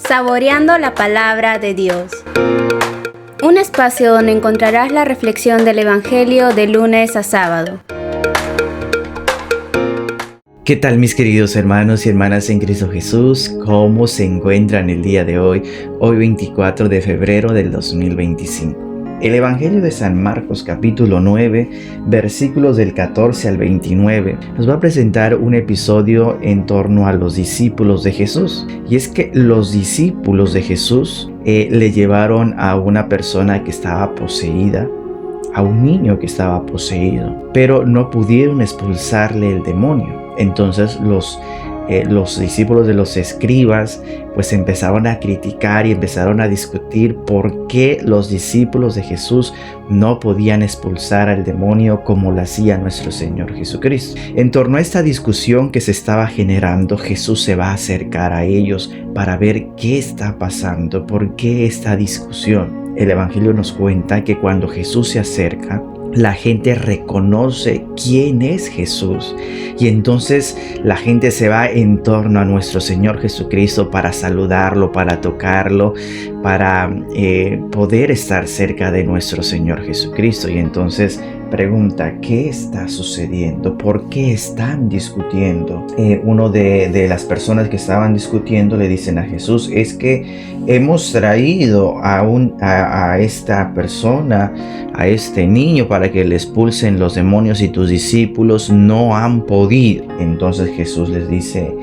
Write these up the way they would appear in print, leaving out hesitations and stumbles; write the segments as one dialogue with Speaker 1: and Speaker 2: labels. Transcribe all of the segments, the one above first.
Speaker 1: Saboreando la palabra de Dios. Un espacio donde encontrarás la reflexión del Evangelio de lunes a sábado.
Speaker 2: ¿Qué tal, mis queridos hermanos y hermanas en Cristo Jesús? ¿Cómo se encuentran el día de hoy? Hoy 24 de febrero del 2025. El Evangelio de San Marcos capítulo 9, versículos del 14 al 29, nos va a presentar un episodio en torno a los discípulos de Jesús. Y es que los discípulos de Jesús le llevaron a una persona que estaba poseída, a un niño que estaba poseído, pero no pudieron expulsarle el demonio. Entonces los discípulos de los escribas pues empezaron a criticar y empezaron a discutir por qué los discípulos de Jesús no podían expulsar al demonio como lo hacía nuestro Señor Jesucristo. En torno a esta discusión que se estaba generando, Jesús se va a acercar a ellos para ver qué está pasando, por qué esta discusión. El Evangelio nos cuenta que cuando Jesús se acerca, la gente reconoce quién es Jesús y entonces la gente se va en torno a nuestro Señor Jesucristo para saludarlo, para tocarlo, para poder estar cerca de nuestro Señor Jesucristo. Y entonces pregunta, ¿qué está sucediendo? ¿Por qué están discutiendo? Uno de las personas que estaban discutiendo le dicen a Jesús, es que hemos traído a esta persona, a este niño, para que le expulsen los demonios y tus discípulos no han podido. Entonces Jesús les dice,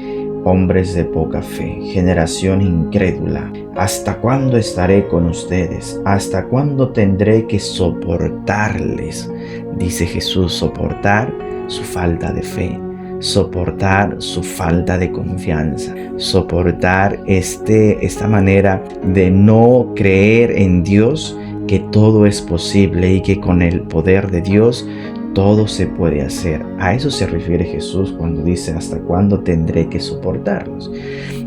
Speaker 2: hombres de poca fe, generación incrédula, ¿hasta cuándo estaré con ustedes? ¿Hasta cuándo tendré que soportarles? Dice Jesús, soportar su falta de fe, soportar su falta de confianza, soportar esta manera de no creer en Dios, que todo es posible y que con el poder de Dios todo se puede hacer. A eso se refiere Jesús cuando dice, ¿hasta cuándo tendré que soportarlos?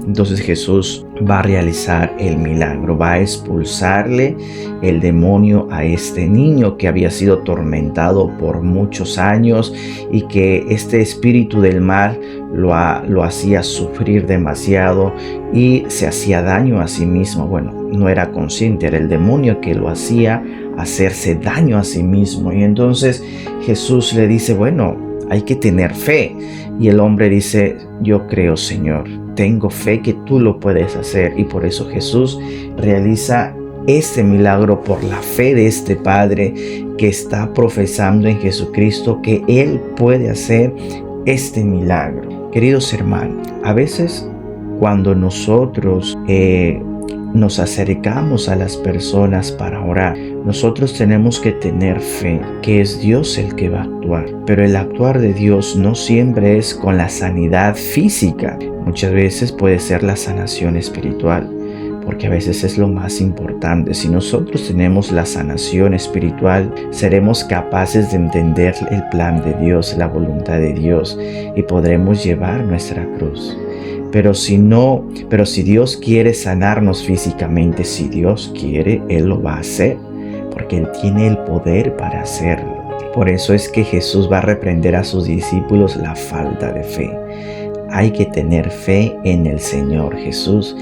Speaker 2: Entonces Jesús va a realizar el milagro, va a expulsarle el demonio a este niño que había sido atormentado por muchos años y que este espíritu del mal lo hacía sufrir demasiado y se hacía daño a sí mismo. Bueno, no era consciente, era el demonio que lo hacía hacerse daño a sí mismo. Y entonces Jesús le dice, bueno, hay que tener fe. Y el hombre dice, yo creo, Señor, tengo fe que tú lo puedes hacer. Y por eso Jesús realiza este milagro por la fe de este padre que está profesando en Jesucristo que Él puede hacer este milagro. Queridos hermanos, a veces cuando nosotros nos acercamos a las personas para orar, nosotros tenemos que tener fe que es Dios el que va a actuar. Pero el actuar de Dios no siempre es con la sanidad física. Muchas veces puede ser la sanación espiritual, porque a veces es lo más importante. Si nosotros tenemos la sanación espiritual, seremos capaces de entender el plan de Dios, la voluntad de Dios, y podremos llevar nuestra cruz. Pero si Dios quiere sanarnos físicamente, si Dios quiere, Él lo va a hacer, porque Él tiene el poder para hacerlo. Por eso es que Jesús va a reprender a sus discípulos la falta de fe. Hay que tener fe en el Señor Jesús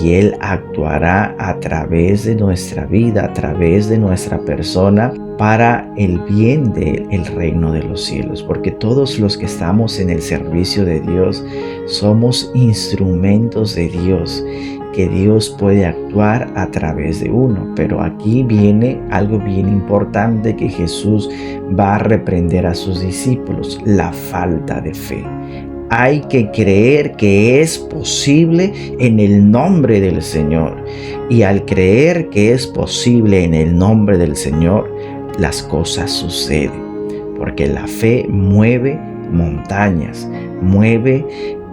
Speaker 2: y Él actuará a través de nuestra vida, a través de nuestra persona, para el bien del reino de los cielos. Porque todos los que estamos en el servicio de Dios somos instrumentos de Dios, que Dios puede actuar a través de uno. Pero aquí viene algo bien importante que Jesús va a reprender a sus discípulos: la falta de fe. Hay que creer que es posible en el nombre del Señor. Y al creer que es posible en el nombre del Señor, las cosas suceden. Porque la fe mueve montañas, mueve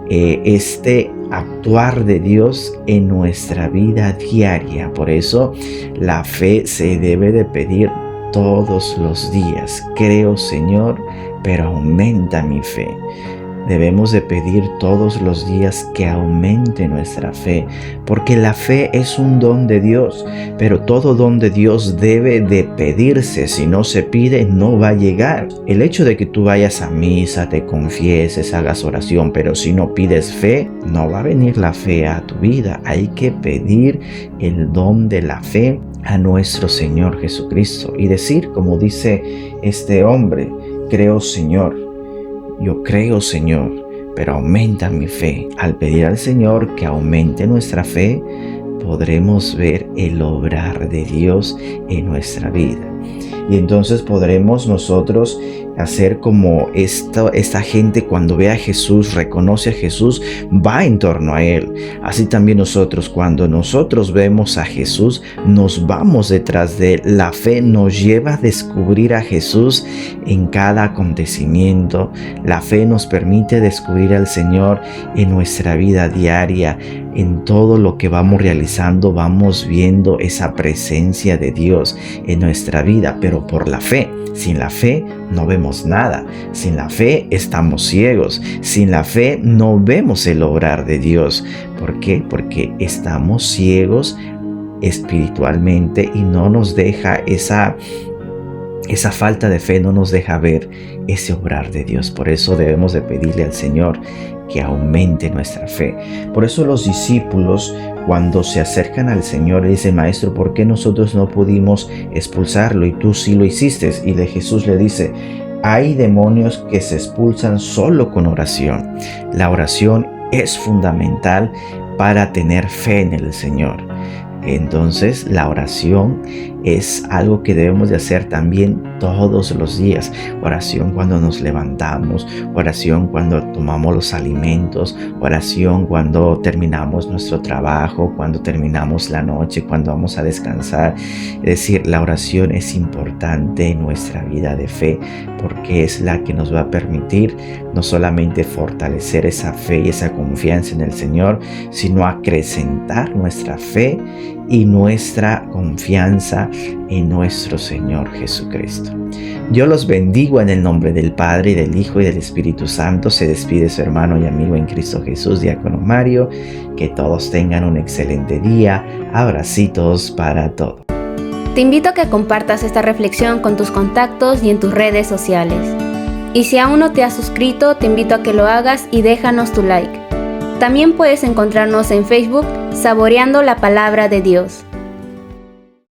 Speaker 2: este actuar de Dios en nuestra vida diaria. Por eso la fe se debe de pedir todos los días. Creo, Señor, pero aumenta mi fe. Debemos de pedir todos los días que aumente nuestra fe, porque la fe es un don de Dios, pero todo don de Dios debe de pedirse. Si no se pide, no va a llegar. El hecho de que tú vayas a misa, te confieses, hagas oración, pero si no pides fe, no va a venir la fe a tu vida. Hay que pedir el don de la fe a nuestro Señor Jesucristo y decir, como dice este hombre: creo, Señor. Yo creo, Señor, pero aumenta mi fe. Al pedir al Señor que aumente nuestra fe, podremos ver el obrar de Dios en nuestra vida. Y entonces podremos nosotros hacer como esta gente, cuando ve a Jesús, reconoce a Jesús, va en torno a Él. Así también nosotros, cuando nosotros vemos a Jesús, nos vamos detrás de Él. La fe nos lleva a descubrir a Jesús en cada acontecimiento. La fe nos permite descubrir al Señor en nuestra vida diaria. En todo lo que vamos realizando, vamos viendo esa presencia de Dios en nuestra vida, pero por la fe. Sin la fe no vemos nada. Sin la fe estamos ciegos. Sin la fe no vemos el obrar de Dios. ¿Por qué? Porque estamos ciegos espiritualmente y no nos deja esa falta de fe, no nos deja ver ese obrar de Dios. Por eso debemos de pedirle al Señor que aumente nuestra fe. Por eso los discípulos, cuando se acercan al Señor, le dicen: Maestro, ¿por qué nosotros no pudimos expulsarlo y tú sí lo hiciste? Y Jesús le dice: hay demonios que se expulsan solo con oración. La oración es fundamental para tener fe en el Señor. Entonces la oración es algo que debemos de hacer también todos los días. Oración cuando nos levantamos, oración cuando tomamos los alimentos, oración cuando terminamos nuestro trabajo, cuando terminamos la noche, cuando vamos a descansar. Es decir, la oración es importante en nuestra vida de fe, porque es la que nos va a permitir no solamente fortalecer esa fe y esa confianza en el Señor, sino acrecentar nuestra fe y nuestra confianza en nuestro Señor Jesucristo. Yo los bendigo en el nombre del Padre, y del Hijo, y del Espíritu Santo. Se despide su hermano y amigo en Cristo Jesús, Diácono Mario. Que todos tengan un excelente día. Abracitos para todos.
Speaker 1: Te invito a que compartas esta reflexión con tus contactos y en tus redes sociales. Y si aún no te has suscrito, te invito a que lo hagas y déjanos tu like. También puedes encontrarnos en Facebook, Saboreando la Palabra de Dios.